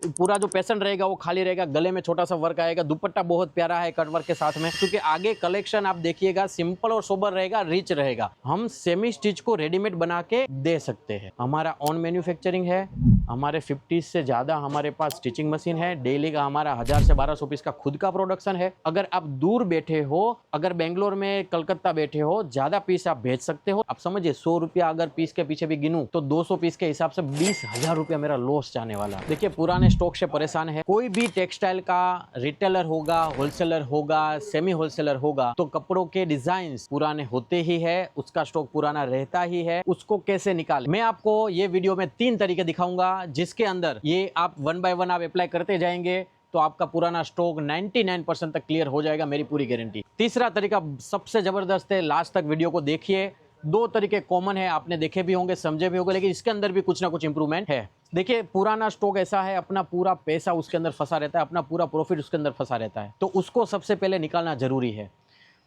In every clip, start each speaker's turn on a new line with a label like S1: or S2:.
S1: पूरा जो पैसन रहेगा वो खाली रहेगा, गले में छोटा सा वर्क आएगा, दुपट्टा बहुत प्यारा है कट वर्क के साथ में। क्योंकि आगे कलेक्शन आप देखिएगा सिंपल और सोबर रहेगा, रिच रहेगा। हम सेमी स्टिच को रेडीमेड बना के दे सकते हैं। हमारा ऑन मैन्युफैक्चरिंग है, हमारे 50 से ज्यादा हमारे पास स्टिचिंग मशीन है। डेली का हमारा 1000 से 1200 पीस का खुद का प्रोडक्शन है। अगर आप दूर बैठे हो, अगर बेंगलोर में कलकत्ता बैठे हो, ज्यादा पीस आप भेज सकते हो। आप समझिए 100 रुपया अगर पीस के पीछे भी गिनूं तो 200 पीस के हिसाब से 20,000 रुपया मेरा लॉस जाने वाला। देखिए पुराने स्टॉक से परेशान है। कोई भी टेक्सटाइल का रिटेलर होगा, होलसेलर होगा, सेमी होलसेलर होगा, तो कपड़ों के डिजाइन पुराने होते ही है, उसका स्टॉक पुराना रहता ही है। उसको कैसे निकाले, मैं आपको ये वीडियो में 3 तरीके दिखाऊंगा, जिसके अंदर ये आप 1 बाय 1 आप अप्लाई करते जाएंगे तो आपका पुराना स्टॉक 99% तक क्लियर हो जाएगा, मेरी पूरी गारंटी। तीसरा तरीका सबसे जबरदस्त है, लास्ट तक वीडियो को देखिए। 2 तरीके कॉमन है, आपने देखे भी होंगे, समझे भी होंगे, लेकिन इसके अंदर भी कुछ ना कुछ इंप्रूवमेंट है। देखिए पुराना स्टॉक ऐसा है, अपना पूरा पैसा उसके अंदर फंसा रहता है, अपना पूरा प्रॉफिट उसके अंदर फंसा रहता है, तो उसको सबसे पहले निकालना जरूरी है।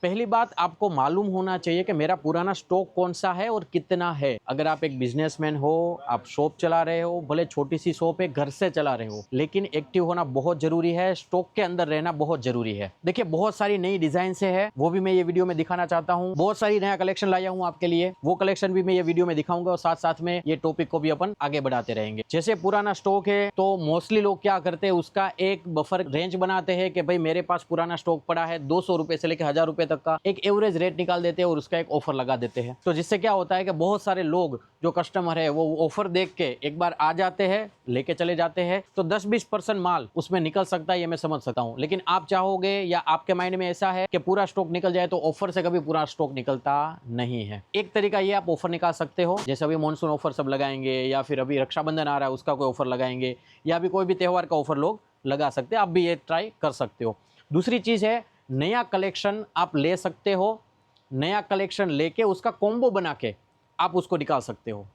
S1: पहली बात, आपको मालूम होना चाहिए कि मेरा पुराना स्टॉक कौन सा है और कितना है। अगर आप एक बिजनेसमैन हो, आप शॉप चला रहे हो, भले छोटी सी शॉप है, घर से चला रहे हो, लेकिन एक्टिव होना बहुत जरूरी है, स्टॉक के अंदर रहना बहुत जरूरी है। देखिए बहुत सारी नई डिजाइन से है, वो भी मैं ये वीडियो में दिखाना चाहता हूँ। बहुत सारी नया कलेक्शन लाया हूँ आपके लिए, वो कलेक्शन भी मैं ये वीडियो में दिखाऊंगा और साथ साथ में ये टॉपिक को भी अपन आगे बढ़ाते रहेंगे। जैसे पुराना स्टॉक है तो मोस्टली लोग क्या करते हैं, उसका एक बफर रेंज बनाते हैं कि भाई मेरे पास पुराना स्टॉक पड़ा है 200 रुपए से लेकर 1000 रुपए तक का, एक एवरेज रेट निकाल देते हैं और उसका एक ऑफर लगा देते हैं। तो जिससे क्या होता है कि बहुत सारे लोग जो कस्टमर है वो ऑफर देख के एक बार आ जाते हैं, लेके चले जाते हैं। तो 10-20% माल उसमें निकल सकता है, ये मैं समझ सकता हूं। लेकिन आप चाहोगे या आपके माइंड में ऐसा है कि पूरा स्टॉक निकल जाए, तो ऑफर से कभी पूरा स्टॉक निकलता नहीं है। एक तरीका ये आप ऑफर निकाल सकते हो, जैसे अभी मॉनसून ऑफर सब लगाएंगे, या फिर अभी रक्षाबंधन आ रहा है उसका कोई ऑफर लगाएंगे, या भी कोई भी त्योहार का ऑफर लोग लगा सकते हैं। आप भी ये ट्राई कर सकते हो। दूसरी चीज है, नया कलेक्शन आप ले सकते हो। नया कलेक्शन लेके उसका कॉम्बो बना के आप उसको निकाल सकते हो।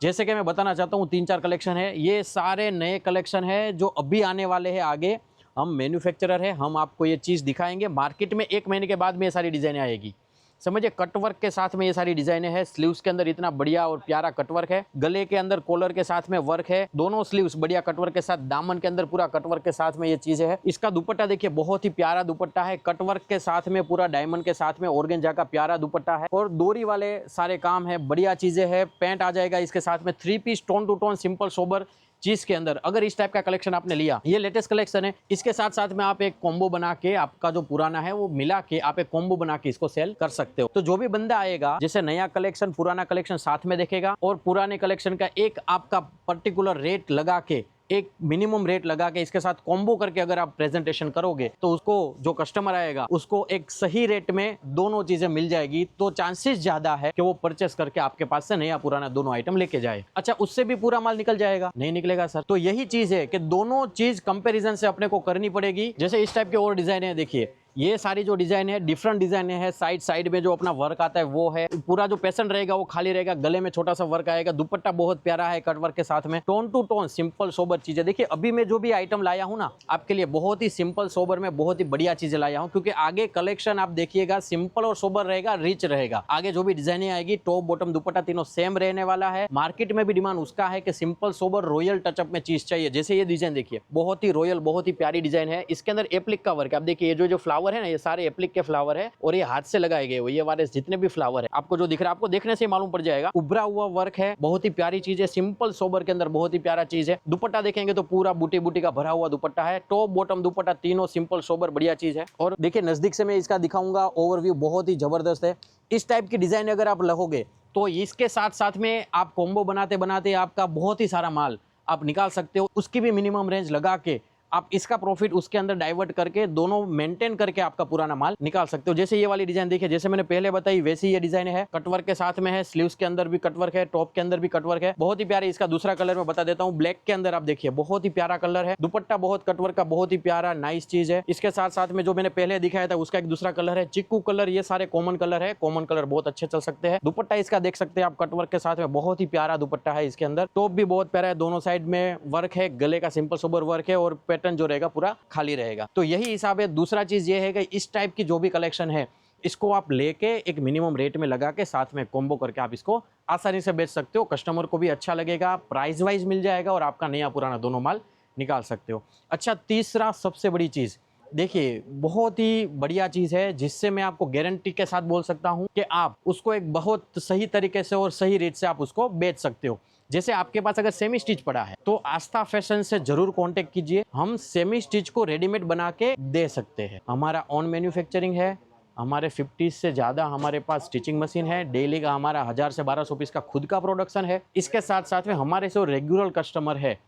S1: जैसे कि मैं बताना चाहता हूँ 3-4 कलेक्शन है, ये सारे नए कलेक्शन है जो अभी आने वाले हैं। आगे हम मैन्युफैक्चरर है, हम आपको ये चीज़ दिखाएंगे। मार्केट में 1 महीने के बाद में ये सारी डिज़ाइनें आएगी। समझिए कटवर्क के साथ में ये सारी डिजाइनें हैं। स्लीव्स के अंदर इतना बढ़िया और प्यारा कटवर्क है, गले के अंदर कॉलर के साथ में वर्क है, दोनों स्लीव्स बढ़िया कटवर्क के साथ, दामन के अंदर पूरा कटवर्क के साथ में ये चीजें है। इसका दुपट्टा देखिए बहुत ही प्यारा दुपट्टा है, कटवर्क के साथ में पूरा डायमंड के साथ में ऑर्गेंजा का प्यारा दुपट्टा है और डोरी वाले सारे काम है, बढ़िया चीजें है। पैंट आ जाएगा इसके साथ में, 3 piece tone to tone simple sober चीज के अंदर। अगर इस टाइप का कलेक्शन आपने लिया, ये लेटेस्ट कलेक्शन है, इसके साथ साथ में आप एक कॉम्बो बना के आपका जो पुराना है वो मिला के आप एक कॉम्बो बना के इसको सेल कर सकते हो। तो जो भी बंदा आएगा, जैसे नया कलेक्शन पुराना कलेक्शन साथ में देखेगा और पुराने कलेक्शन का एक आपका पर्टिकुलर रेट लगा के, एक मिनिमम रेट लगा के इसके साथ कॉम्बो करके अगर आप प्रेजेंटेशन करोगे, तो उसको जो कस्टमर आएगा उसको एक सही रेट में दोनों चीजें मिल जाएगी। तो चांसेस ज्यादा है कि वो परचेस करके आपके पास से नया पुराना दोनों आइटम लेके जाए। अच्छा, उससे भी पूरा माल निकल जाएगा? नहीं निकलेगा सर। तो यही चीज है कि दोनों चीज कंपैरिजन से अपने को करनी पड़ेगी। जैसे इस टाइप के और डिजाइन है, देखिए ये सारी जो डिजाइन है डिफरेंट डिजाइन है। साइड में जो अपना वर्क आता है वो है, पूरा जो पैसन रहेगा वो खाली रहेगा, गले में छोटा सा वर्क आएगा, दुपट्टा बहुत प्यारा है कट वर्क के साथ में, tone to tone simple sober चीजें। देखिए अभी मैं जो भी आइटम लाया हूँ ना आपके लिए, बहुत ही सिंपल सोबर में बहुत ही बढ़िया चीजें लाया हूँ, क्योंकि आगे कलेक्शन आप देखिएगा सिंपल और सोबर रहेगा, रिच रहेगा। आगे जो भी डिजाइने आएगी, टॉप बॉटम दुपट्टा तीनों सेम रहने वाला है। मार्केट में भी डिमांड उसका है कि सिंपल सोबर रॉयल टचअप में चीज चाहिए। जैसे ये डिजाइन देखिए, बहुत ही रॉयल, बहुत ही प्यारी डिजाइन है। इसके अंदर एप्लिक का वर्क, आप देखिए ये जो फ्लावर है ना, ये सारे एप्लिक के फ्लावर है और ये हाथ से लगाए गए, ये वाले जितने भी फ्लावर है आपको जो दिख रहा है, आपको देखने से मालूम पड़ जाएगा, उभरा हुआ वर्क है, बहुत ही प्यारी चीज है। सिंपल सोबर के अंदर बहुत ही प्यारा चीज है। दुपट्टा देखेंगे तो पूरा बूटी बूटी का भरा हुआ दुपट्टा है, टॉप बॉटम दुपट्टा तीनों सिंपल सोबर बढ़िया चीज है। और देखिए नजदीक से मैं इसका दिखाऊंगा, ओवरव्यू बहुत ही जबरदस्त है। इस टाइप की डिजाइन अगर आप लगोगे तो इसके साथ साथ में आप कॉम्बो बनाते बनाते आपका बहुत ही सारा माल आप निकाल सकते हो। उसकी भी मिनिमम रेंज लगा के आप इसका प्रॉफिट उसके अंदर डाइवर्ट करके दोनों मेंटेन करके आपका पुराना माल निकाल सकते हो। जैसे ये वाली डिजाइन देखिए, जैसे मैंने पहले बताई वैसी ये डिजाइन है, कटवर्क के साथ में है, स्लीव्स के अंदर भी कटवर्क है, टॉप के अंदर भी कटवर्क है, बहुत ही प्यारी। इसका दूसरा कलर मैं बता देता हूँ, ब्लैक के अंदर आप देखिए बहुत ही प्यारा कलर है, दुपट्टा बहुत कटवर्क का बहुत ही प्यारा नाइस चीज है। इसके साथ साथ में जो मैंने पहले दिखाया था उसका एक दूसरा कलर है, चिक्कू कलर। ये सारे कॉमन कलर है, कॉमन कलर बहुत अच्छे चल सकते हैं। दुपट्टा इसका देख सकते हैं आप, कटवर्क के साथ में बहुत ही प्यारा दुपट्टा है इसके अंदर। टॉप भी बहुत प्यारा है, दोनों साइड में वर्क है, गले का सिंपल सोबर वर्क है और पैटर्न जो रहेगा पूरा खाली रहेगा। तो यही हिसाब है। दूसरा चीज ये है कि इस टाइप की जो भी कलेक्शन है इसको आप लेके एक मिनिमम रेट में लगा के साथ में कॉम्बो करके आप इसको आसानी से बेच सकते हो। कस्टमर को भी अच्छा लगेगा, प्राइस वाइज मिल जाएगा और आपका नया पुराना दोनों माल निकाल सकते हो। अच्छा, तीसरा सबसे बड़ी चीज़ देखिए, बहुत ही बढ़िया चीज़ है जिससे मैं आपको गारंटी के साथ बोल सकता हूँ कि आप उसको एक बहुत सही तरीके से और सही रेट से आप उसको बेच सकते हो। जैसे आपके पास अगर सेमी स्टिच पड़ा है तो आस्था फैशन से जरूर कांटेक्ट कीजिए, हम सेमी स्टिच को रेडीमेड बना के दे सकते हैं। हमारा ऑन मैन्युफैक्चरिंग है, हमारे 50 से ज़्यादा हमारे पास स्टिचिंग मशीन है, डेली का हमारा 1000 से 1200 पीस का खुद का प्रोडक्शन है। इसके साथ साथ में हमारे जो रेगुलर कस्टमर है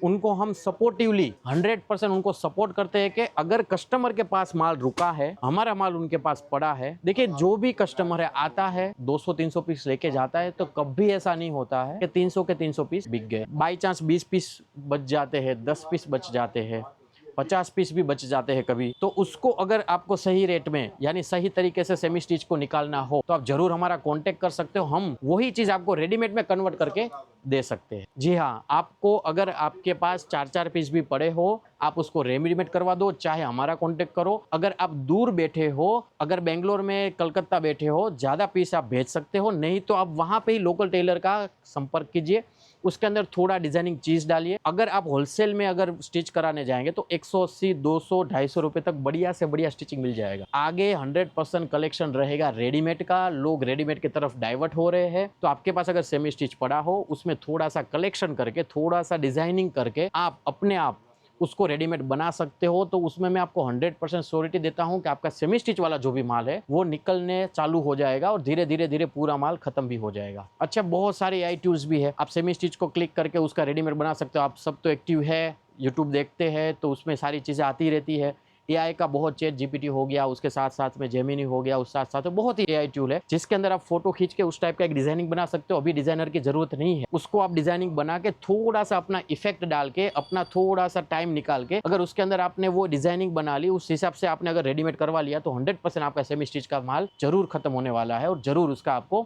S1: उनको हम सपोर्टिवली 100% उनको सपोर्ट करते हैं कि अगर कस्टमर के पास माल रुका है, हमारा माल उनके पास पड़ा है। देखिए, जो भी कस्टमर है आता है 200-300 पीस लेके जाता है, तो कभी ऐसा नहीं होता है कि 300 के 300 पीस बिक गए। बाई चांस 20 पीस बच जाते हैं, 10 पीस बच जाते हैं, 50 पीस भी बच जाते हैं कभी। तो उसको अगर आपको सही रेट में यानी सही तरीके से सेमी स्टिच को निकालना हो तो आप जरूर हमारा कांटेक्ट कर सकते हो, हम वही चीज आपको रेडीमेड में कन्वर्ट करके दे सकते हैं। जी हाँ, आपको अगर आपके पास 4-4 पीस भी पड़े हो, आप उसको रेडीमेड करवा दो, चाहे हमारा कांटेक्ट करो। अगर आप दूर बैठे हो, अगर बेंगलोर में कलकत्ता बैठे हो, ज्यादा पीस आप भेज सकते हो, नहीं तो आप वहां पे ही लोकल टेलर का संपर्क कीजिए, उसके अंदर थोड़ा डिजाइनिंग चीज डालिए। अगर आप होलसेल में अगर स्टिच कराने जाएंगे तो 180, 200, 250 रुपए तक बढ़िया से बढ़िया स्टिचिंग मिल जाएगा। आगे 100% कलेक्शन रहेगा रेडीमेड का, लोग रेडीमेड की तरफ डाइवर्ट हो रहे हैं। तो आपके पास अगर सेमी स्टिच पड़ा हो, उसमें थोड़ा सा कलेक्शन करके, थोड़ा सा डिजाइनिंग करके आप अपने आप उसको रेडीमेड बना सकते हो, तो उसमें मैं आपको 100% श्योरिटी देता हूं कि आपका सेमी स्टिच वाला जो भी माल है वो निकलने चालू हो जाएगा और धीरे धीरे धीरे पूरा माल खत्म भी हो जाएगा। अच्छा, बहुत सारे AI टूल्स भी है, आप सेमी स्टिच को क्लिक करके उसका रेडीमेड बना सकते हो। आप सब तो एक्टिव है, यूट्यूब देखते हैं तो उसमें सारी चीज़ें आती रहती है। AI का बहुत, चैट GPT हो गया, उसके साथ साथ में जेमिनी हो गया, उस साथ साथ में बहुत ही AI टूल है जिसके अंदर आप फोटो खींच के उस टाइप का एक डिजाइनिंग बना सकते हो। अभी डिजाइनर की जरूरत नहीं है, उसको आप डिजाइनिंग बना के थोड़ा सा अपना इफेक्ट डाल के, अपना थोड़ा सा टाइम निकाल के, अगर उसके अंदर आपने वो डिजाइनिंग बना ली, उस हिसाब से आपने अगर रेडीमेड करवा लिया तो 100% आपका सेमी स्टिच का माल जरूर खत्म होने वाला है और जरूर उसका आपको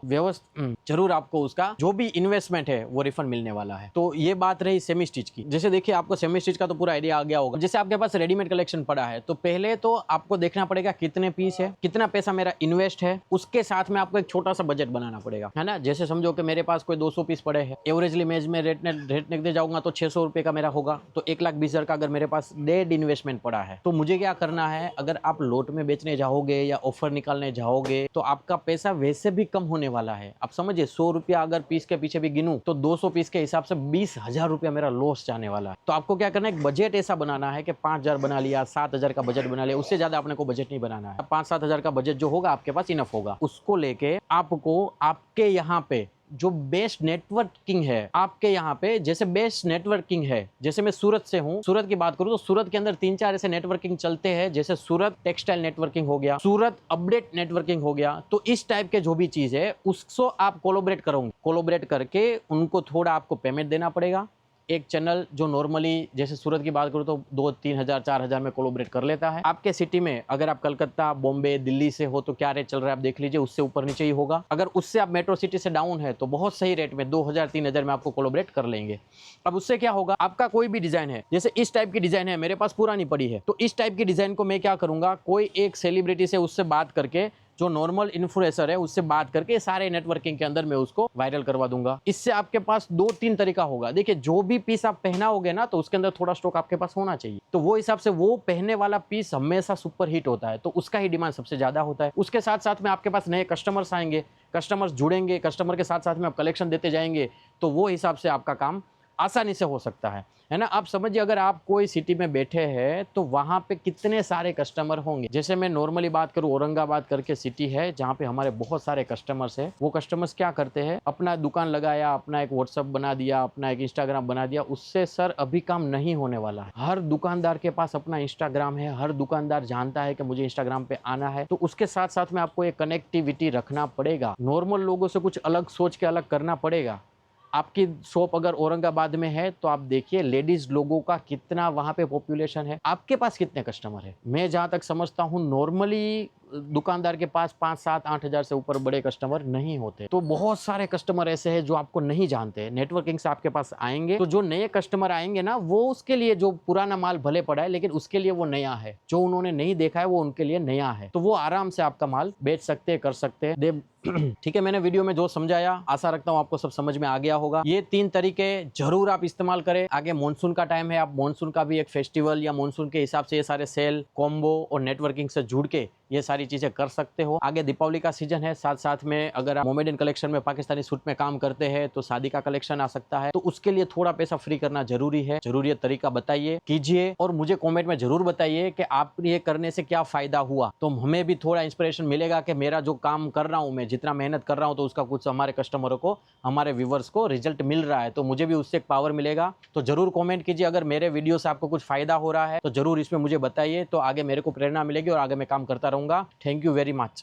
S1: जरूर आपको उसका जो भी इन्वेस्टमेंट है वो रिफंड मिलने वाला है। तो ये बात रही सेमी स्टिच की। जैसे देखिए, आपको सेमी स्टिच का तो पूरा आइडिया आ गया होगा। जैसे आपके पास रेडीमेड कलेक्शन पड़ा है तो पहले तो आपको देखना पड़ेगा कितने पीस है, कितना पैसा मेरा इन्वेस्ट है, उसके साथ में आपको एक छोटा सा बजट बनाना पड़ेगा, है ना। जैसे समझो कि मेरे पास कोई 200 पीस पड़े हैं, एवरेजली मैं इसमें रेट दे जाऊंगा तो 600 रुपए का मेरा होगा, तो 1,20,000 का अगर मेरे पास डेड इन्वेस्टमेंट पड़ा है तो मुझे क्या करना है, अगर आप लोट में बेचने जाओगे या ऑफर निकालने जाओगे तो आपका पैसा वैसे भी कम होने वाला है। आप समझिए, 100 रुपया अगर पीस के पीछे भी गिनूं तो 200 पीस के हिसाब से 20,000 रुपया मेरा लॉस जाने वाला है। तो आपको क्या करना है, एक बजट ऐसा बनाना है कि 5,000 बना लिया, 7,000 का बजट बना लिया, उससे ज्यादा आपने को बजट नहीं बनाना है। 5-7 हजार का बजट जो होगा आपके पास इनफ होगा। उसको लेके आपको आपके यहाँ पे जो बेस्ट नेटवर्किंग है, आपके यहाँ पे जैसे बेस्ट नेटवर्किंग है, जैसे मैं सूरत से हूँ, सूरत की बात करूँ तो सूरत के अंदर 3-4 ऐसे नेटवर्किंग चलते हैं, जैसे सूरत टेक्सटाइल नेटवर्किंग हो गया, सूरत अपडेट नेटवर्किंग हो गया। तो इस टाइप के जो भी चीज है उसको आप कोलोबरेट करोगे, कोलोबरेट करके उनको थोड़ा आपको पेमेंट देना पड़ेगा। एक चैनल जो नॉर्मली जैसे सूरत की बात करूँ तो 2-3 हजार 4 हजार में कोलोबरेट कर लेता है। आपके सिटी में अगर आप कलकत्ता, बॉम्बे, दिल्ली से हो तो क्या रेट चल रहा है आप देख लीजिए, उससे ऊपर नीचे ही होगा। अगर उससे आप मेट्रो सिटी से डाउन है तो बहुत सही रेट में 2,000-3,000 में आपको कोलोबरेट कर लेंगे। अब उससे क्या होगा, आपका कोई भी डिजाइन है, जैसे इस टाइप की डिजाइन है मेरे पास पुरानी पड़ी है, तो इस टाइप की डिजाइन को मैं क्या करूंगा, कोई एक सेलिब्रिटी से उससे बात करके, जो नॉर्मल इन्फ्लुएंसर है उससे बात करके सारे नेटवर्किंग के अंदर मैं उसको वायरल करवा दूंगा। इससे आपके पास 2-3 तरीका होगा। देखिए, जो भी पीस आप पहनाओगे ना तो उसके अंदर थोड़ा स्टॉक आपके पास होना चाहिए, तो वो हिसाब से वो पहनने वाला पीस हमेशा सुपर हिट होता है, तो उसका ही डिमांड सबसे ज्यादा होता है। उसके साथ साथ में आपके पास नए कस्टमर्स आएंगे, कस्टमर्स जुड़ेंगे, कस्टमर के साथ साथ में आप कलेक्शन देते जाएंगे, तो वो हिसाब से आपका काम आसानी से हो सकता है ना। आप समझिए, अगर आप कोई सिटी में बैठे हैं तो वहां पे कितने सारे कस्टमर होंगे। जैसे मैं नॉर्मली बात करूं, औरंगाबाद करके सिटी है जहां पे हमारे बहुत सारे कस्टमर्स हैं। वो कस्टमर्स क्या करते हैं, अपना दुकान लगाया, अपना एक व्हाट्सएप बना दिया, अपना एक इंस्टाग्राम बना दिया, उससे सर अभी काम नहीं होने वाला है। हर दुकानदार के पास अपना इंस्टाग्राम है, हर दुकानदार जानता है कि मुझे इंस्टाग्राम पे आना है, तो उसके साथ साथ में आपको एक कनेक्टिविटी रखना पड़ेगा, नॉर्मल लोगों से कुछ अलग सोच के अलग करना पड़ेगा। आपकी शॉप अगर औरंगाबाद में है तो आप देखिए लेडीज लोगों का कितना वहां पे पॉपुलेशन है, आपके पास कितने कस्टमर है। मैं जहां तक समझता हूं नॉर्मली दुकानदार के पास 5, 7, 8 हज़ार से ऊपर बड़े कस्टमर नहीं होते। तो बहुत सारे कस्टमर ऐसे हैं जो आपको नहीं जानते। नेटवर्किंग से आपके पास आएंगे तो जो नए कस्टमर आएंगे ना, वो उसके लिए जो पुराना माल भले पड़ा है लेकिन उसके लिए वो नया है। जो उन्होंने नहीं देखा है वो उनके लिए नया है। तो वो आराम से आपका माल बेच सकते हैं, कर सकते हैं। ठीक है, मैंने वीडियो में जो समझाया आशा रखता हूँ आपको सब समझ में आ गया होगा। ये 3 तरीके जरूर आप इस्तेमाल करें। आगे मॉनसून का टाइम है, आप मॉनसून का भी एक फेस्टिवल या मॉनसून के हिसाब से ये सारे सेल, कॉम्बो और नेटवर्किंग से जुड़ के ये सारी चीजें कर सकते हो। आगे दीपावली का सीजन है, साथ साथ में अगर आप मोमेडियन कलेक्शन में पाकिस्तानी सूट में काम करते हैं तो शादी का कलेक्शन आ सकता है। तो उसके लिए थोड़ा पैसा फ्री करना जरूरी है। जरूर ये तरीका बताइए, कीजिए और मुझे कमेंट में जरूर बताइए कि आप ये करने से क्या फायदा हुआ। तो हमें भी थोड़ा इंस्पिरेशन मिलेगा कि मेरा जो काम कर रहा हूँ, मैं जितना मेहनत कर रहा हूँ, तो उसका कुछ हमारे कस्टमरों को, हमारे व्यूवर्स को रिजल्ट मिल रहा है। तो मुझे भी उससे एक पावर मिलेगा। तो जरूर कमेंट कीजिए। अगर मेरे वीडियो से आपको कुछ फायदा हो रहा है तो जरूर इसमें मुझे बताइए। तो आगे मेरे को प्रेरणा मिलेगी और आगे मैं काम करता रहूंगा। Thank you very much.